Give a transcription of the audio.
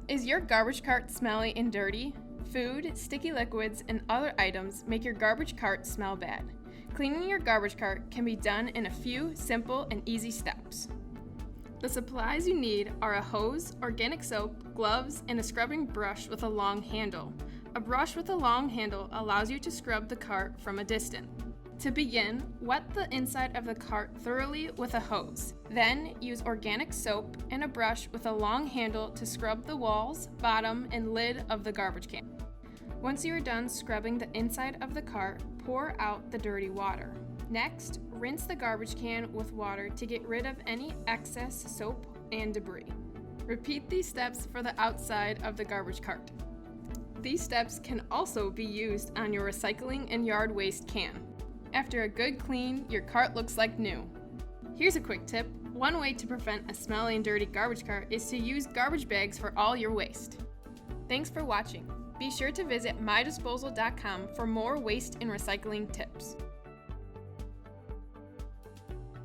Is your garbage cart smelly and dirty? Food, sticky liquids, and other items make your garbage cart smell bad. Cleaning your garbage cart can be done in a few simple and easy steps. The supplies you need are a hose, organic soap, gloves, and a scrubbing brush with a long handle. A brush with a long handle allows you to scrub the cart from a distance. To begin, wet the inside of the cart thoroughly with a hose. Then, use organic soap and a brush with a long handle to scrub the walls, bottom, and lid of the garbage can. Once you are done scrubbing the inside of the cart, pour out the dirty water. Next, rinse the garbage can with water to get rid of any excess soap and debris. Repeat these steps for the outside of the garbage cart. These steps can also be used on your recycling and yard waste can. After a good clean, your cart looks like new. Here's a quick tip. One way to prevent a smelly and dirty garbage cart is to use garbage bags for all your waste. Thanks for watching. Be sure to visit mydisposal.com for more waste and recycling tips.